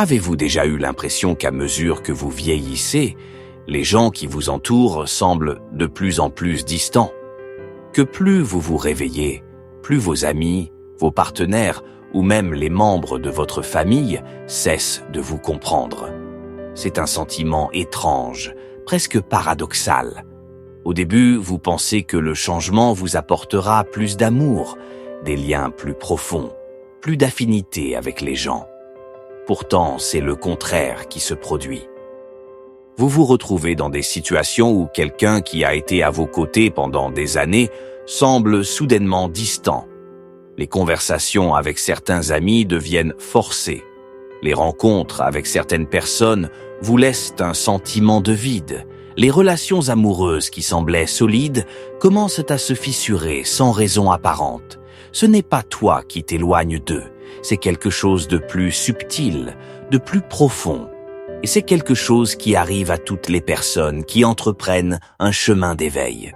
Avez-vous déjà eu l'impression qu'à mesure que vous vieillissez, les gens qui vous entourent semblent de plus en plus distants? Que plus vous vous réveillez, plus vos amis, vos partenaires ou même les membres de votre famille cessent de vous comprendre. C'est un sentiment étrange, presque paradoxal. Au début, vous pensez que le changement vous apportera plus d'amour, des liens plus profonds, plus d'affinité avec les gens. Pourtant, c'est le contraire qui se produit. Vous vous retrouvez dans des situations où quelqu'un qui a été à vos côtés pendant des années semble soudainement distant. Les conversations avec certains amis deviennent forcées. Les rencontres avec certaines personnes vous laissent un sentiment de vide. Les relations amoureuses qui semblaient solides commencent à se fissurer sans raison apparente. Ce n'est pas toi qui t'éloignes d'eux, c'est quelque chose de plus subtil, de plus profond. Et c'est quelque chose qui arrive à toutes les personnes qui entreprennent un chemin d'éveil.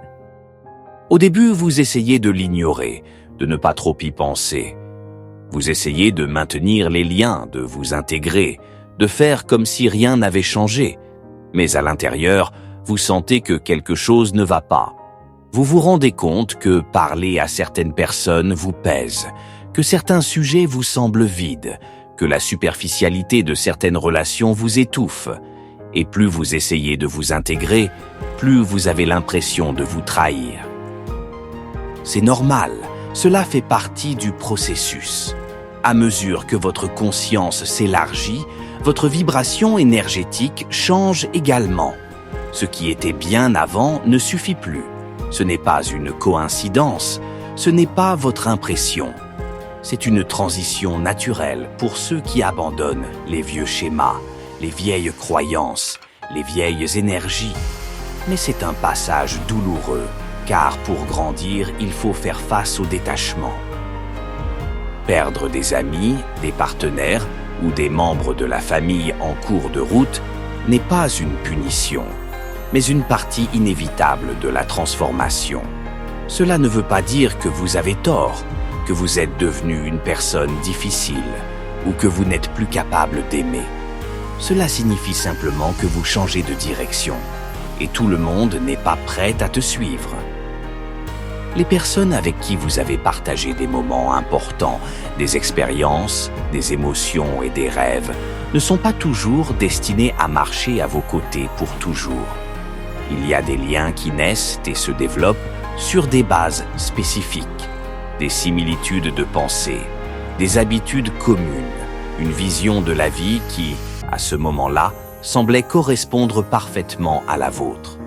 Au début, vous essayez de l'ignorer, de ne pas trop y penser. Vous essayez de maintenir les liens, de vous intégrer, de faire comme si rien n'avait changé. Mais à l'intérieur, vous sentez que quelque chose ne va pas. Vous vous rendez compte que parler à certaines personnes vous pèse, que certains sujets vous semblent vides, que la superficialité de certaines relations vous étouffe. Et plus vous essayez de vous intégrer, plus vous avez l'impression de vous trahir. C'est normal, cela fait partie du processus. À mesure que votre conscience s'élargit, votre vibration énergétique change également. Ce qui était bien avant ne suffit plus. Ce n'est pas une coïncidence, ce n'est pas votre impression. C'est une transition naturelle pour ceux qui abandonnent les vieux schémas, les vieilles croyances, les vieilles énergies. Mais c'est un passage douloureux, car pour grandir, il faut faire face au détachement. Perdre des amis, des partenaires ou des membres de la famille en cours de route n'est pas une punition, mais une partie inévitable de la transformation. Cela ne veut pas dire que vous avez tort, que vous êtes devenu une personne difficile ou que vous n'êtes plus capable d'aimer. Cela signifie simplement que vous changez de direction et tout le monde n'est pas prêt à te suivre. Les personnes avec qui vous avez partagé des moments importants, des expériences, des émotions et des rêves ne sont pas toujours destinés à marcher à vos côtés pour toujours. Il y a des liens qui naissent et se développent sur des bases spécifiques, des similitudes de pensée, des habitudes communes, une vision de la vie qui, à ce moment-là, semblait correspondre parfaitement à la vôtre.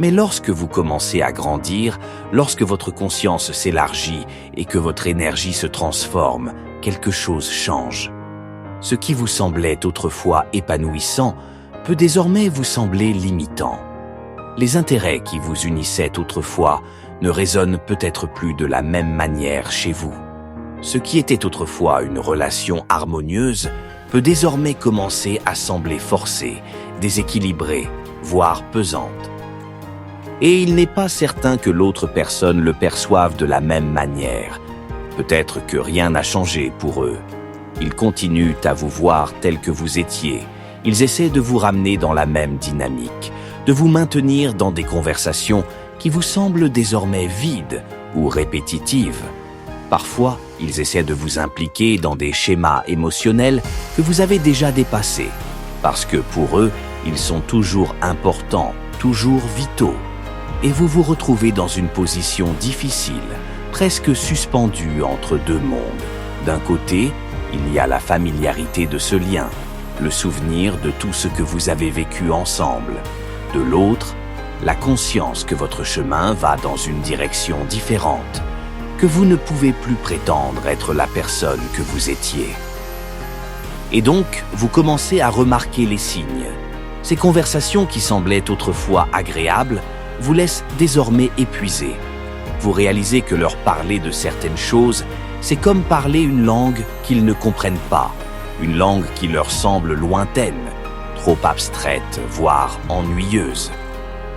Mais lorsque vous commencez à grandir, lorsque votre conscience s'élargit et que votre énergie se transforme, quelque chose change. Ce qui vous semblait autrefois épanouissant peut désormais vous sembler limitant. Les intérêts qui vous unissaient autrefois ne résonnent peut-être plus de la même manière chez vous. Ce qui était autrefois une relation harmonieuse peut désormais commencer à sembler forcé, déséquilibré, voire pesante. Et il n'est pas certain que l'autre personne le perçoive de la même manière. Peut-être que rien n'a changé pour eux. Ils continuent à vous voir tel que vous étiez. Ils essaient de vous ramener dans la même dynamique, de vous maintenir dans des conversations qui vous semblent désormais vides ou répétitives. Parfois, ils essaient de vous impliquer dans des schémas émotionnels que vous avez déjà dépassés, parce que pour eux, ils sont toujours importants, toujours vitaux. Et vous vous retrouvez dans une position difficile, presque suspendue entre deux mondes. D'un côté, il y a la familiarité de ce lien, le souvenir de tout ce que vous avez vécu ensemble. De l'autre, la conscience que votre chemin va dans une direction différente, que vous ne pouvez plus prétendre être la personne que vous étiez. Et donc, vous commencez à remarquer les signes. Ces conversations qui semblaient autrefois agréables vous laissent désormais épuisé. Vous réalisez que leur parler de certaines choses, c'est comme parler une langue qu'ils ne comprennent pas, une langue qui leur semble lointaine, trop abstraite, voire ennuyeuse.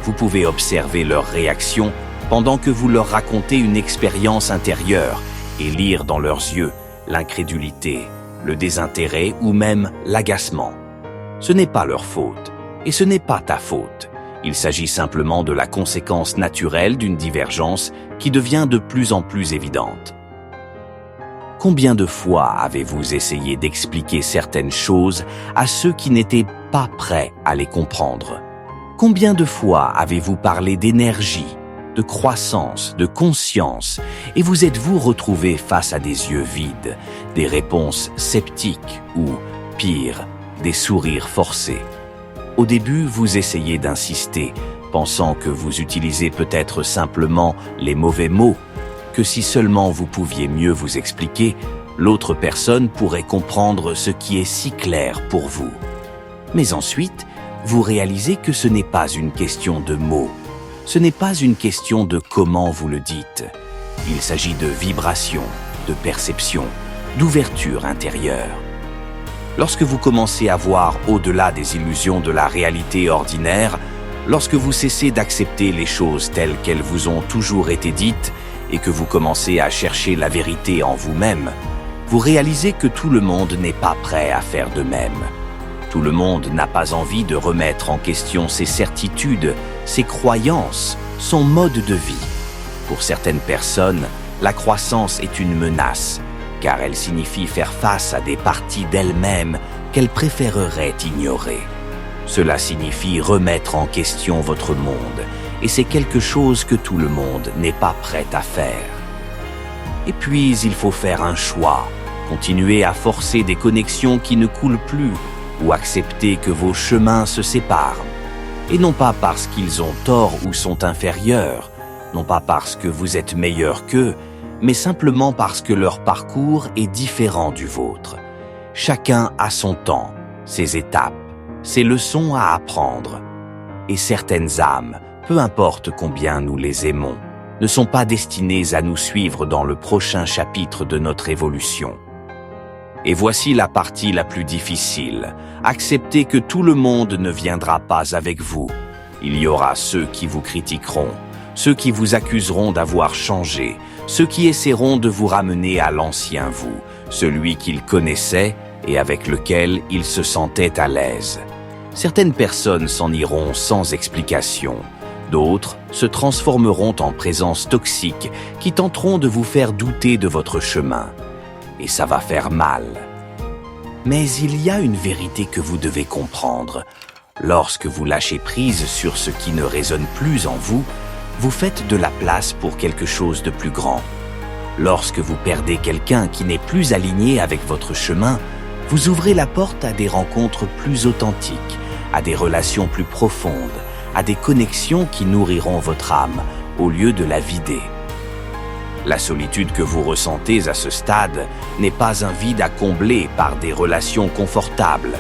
Vous pouvez observer leurs réactions pendant que vous leur racontez une expérience intérieure et lire dans leurs yeux l'incrédulité le désintérêt ou même l'agacement. Ce n'est pas leur faute, et ce n'est pas ta faute. Il s'agit simplement de la conséquence naturelle d'une divergence qui devient de plus en plus évidente. Combien de fois avez-vous essayé d'expliquer certaines choses à ceux qui n'étaient pas prêts à les comprendre? Combien de fois avez-vous parlé d'énergie, de croissance, de conscience, et vous êtes-vous retrouvé face à des yeux vides, des réponses sceptiques ou, pire, des sourires forcés? Au début, vous essayez d'insister, pensant que vous utilisez peut-être simplement les mauvais mots, que si seulement vous pouviez mieux vous expliquer, l'autre personne pourrait comprendre ce qui est si clair pour vous. Mais ensuite, vous réalisez que ce n'est pas une question de mots, ce n'est pas une question de comment vous le dites. Il s'agit de vibration, de perception, d'ouverture intérieure. Lorsque vous commencez à voir au-delà des illusions de la réalité ordinaire, lorsque vous cessez d'accepter les choses telles qu'elles vous ont toujours été dites et que vous commencez à chercher la vérité en vous-même, vous réalisez que tout le monde n'est pas prêt à faire de même. Tout le monde n'a pas envie de remettre en question ses certitudes, ses croyances, son mode de vie. Pour certaines personnes, la croissance est une menace, car elle signifie faire face à des parties d'elles-mêmes qu'elles préféreraient ignorer. Cela signifie remettre en question votre monde, et c'est quelque chose que tout le monde n'est pas prêt à faire. Et puis, il faut faire un choix, continuer à forcer des connexions qui ne coulent plus, ou accepter que vos chemins se séparent. Et non pas parce qu'ils ont tort ou sont inférieurs, non pas parce que vous êtes meilleur qu'eux, mais simplement parce que leur parcours est différent du vôtre. Chacun a son temps, ses étapes, ses leçons à apprendre. Et certaines âmes, peu importe combien nous les aimons, ne sont pas destinées à nous suivre dans le prochain chapitre de notre évolution. Et voici la partie la plus difficile. Acceptez que tout le monde ne viendra pas avec vous. Il y aura ceux qui vous critiqueront, ceux qui vous accuseront d'avoir changé, ceux qui essaieront de vous ramener à l'ancien vous, celui qu'ils connaissaient et avec lequel ils se sentaient à l'aise. Certaines personnes s'en iront sans explication. D'autres se transformeront en présences toxiques qui tenteront de vous faire douter de votre chemin. Et ça va faire mal. Mais il y a une vérité que vous devez comprendre. Lorsque vous lâchez prise sur ce qui ne résonne plus en vous, vous faites de la place pour quelque chose de plus grand. Lorsque vous perdez quelqu'un qui n'est plus aligné avec votre chemin, vous ouvrez la porte à des rencontres plus authentiques, à des relations plus profondes, à des connexions qui nourriront votre âme au lieu de la vider. La solitude que vous ressentez à ce stade n'est pas un vide à combler par des relations confortables.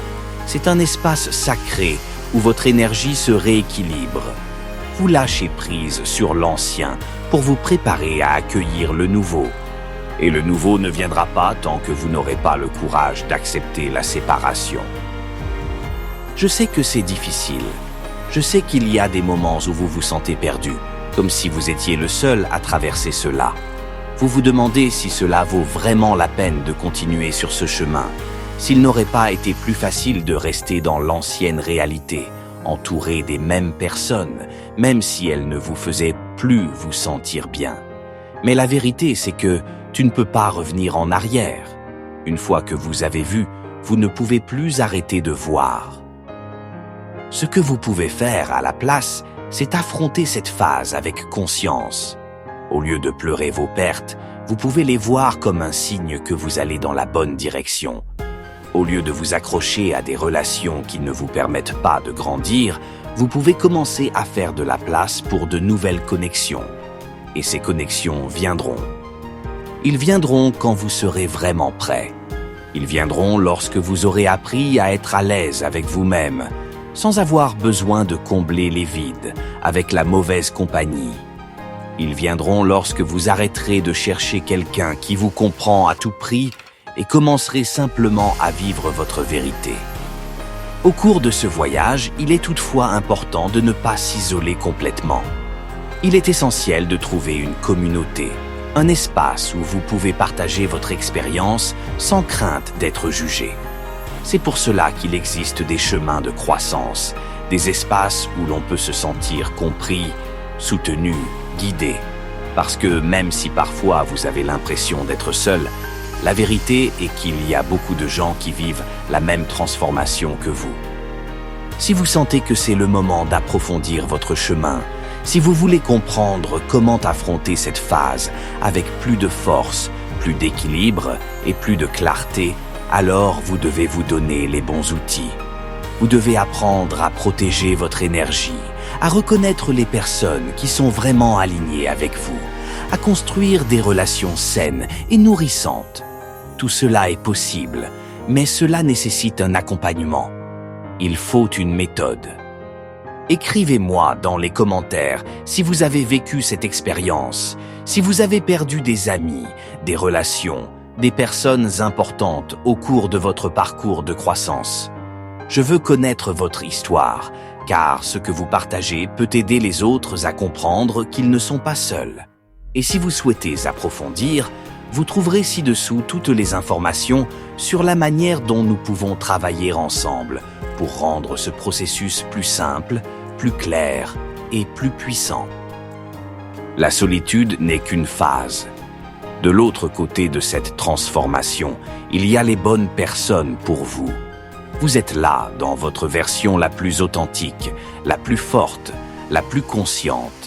C'est un espace sacré où votre énergie se rééquilibre. Vous lâchez prise sur l'ancien pour vous préparer à accueillir le nouveau. Et le nouveau ne viendra pas tant que vous n'aurez pas le courage d'accepter la séparation. Je sais que c'est difficile. Je sais qu'il y a des moments où vous vous sentez perdu, comme si vous étiez le seul à traverser cela. Vous vous demandez si cela vaut vraiment la peine de continuer sur ce chemin, s'il n'aurait pas été plus facile de rester dans l'ancienne réalité, entouré des mêmes personnes, même si elles ne vous faisaient plus vous sentir bien. Mais la vérité, c'est que tu ne peux pas revenir en arrière. Une fois que vous avez vu, vous ne pouvez plus arrêter de voir. Ce que vous pouvez faire à la place, c'est affronter cette phase avec conscience. Au lieu de pleurer vos pertes, vous pouvez les voir comme un signe que vous allez dans la bonne direction. Au lieu de vous accrocher à des relations qui ne vous permettent pas de grandir, vous pouvez commencer à faire de la place pour de nouvelles connexions. Et ces connexions viendront. Ils viendront quand vous serez vraiment prêt. Ils viendront lorsque vous aurez appris à être à l'aise avec vous-même, sans avoir besoin de combler les vides avec la mauvaise compagnie. Ils viendront lorsque vous arrêterez de chercher quelqu'un qui vous comprend à tout prix et commencerez simplement à vivre votre vérité. Au cours de ce voyage, il est toutefois important de ne pas s'isoler complètement. Il est essentiel de trouver une communauté, Un espace où vous pouvez partager votre expérience sans crainte d'être jugé. C'est pour cela qu'il existe des chemins de croissance, des espaces où l'on peut se sentir compris, soutenu, guidé. Parce que même si parfois vous avez l'impression d'être seul, la vérité est qu'il y a beaucoup de gens qui vivent la même transformation que vous. Si vous sentez que c'est le moment d'approfondir votre chemin, si vous voulez comprendre comment affronter cette phase avec plus de force, plus d'équilibre et plus de clarté, alors vous devez vous donner les bons outils. Vous devez apprendre à protéger votre énergie, à reconnaître les personnes qui sont vraiment alignées avec vous, à construire des relations saines et nourrissantes. Tout cela est possible, mais cela nécessite un accompagnement. Il faut une méthode. Écrivez-moi dans les commentaires si vous avez vécu cette expérience, si vous avez perdu des amis, des relations, des personnes importantes au cours de votre parcours de croissance. Je veux connaître votre histoire, car ce que vous partagez peut aider les autres à comprendre qu'ils ne sont pas seuls. Et si vous souhaitez approfondir, vous trouverez ci-dessous toutes les informations sur la manière dont nous pouvons travailler ensemble pour rendre ce processus plus simple, plus clair et plus puissant. La solitude n'est qu'une phase. De l'autre côté de cette transformation, il y a les bonnes personnes pour vous. Vous êtes là dans votre version la plus authentique, la plus forte, la plus consciente.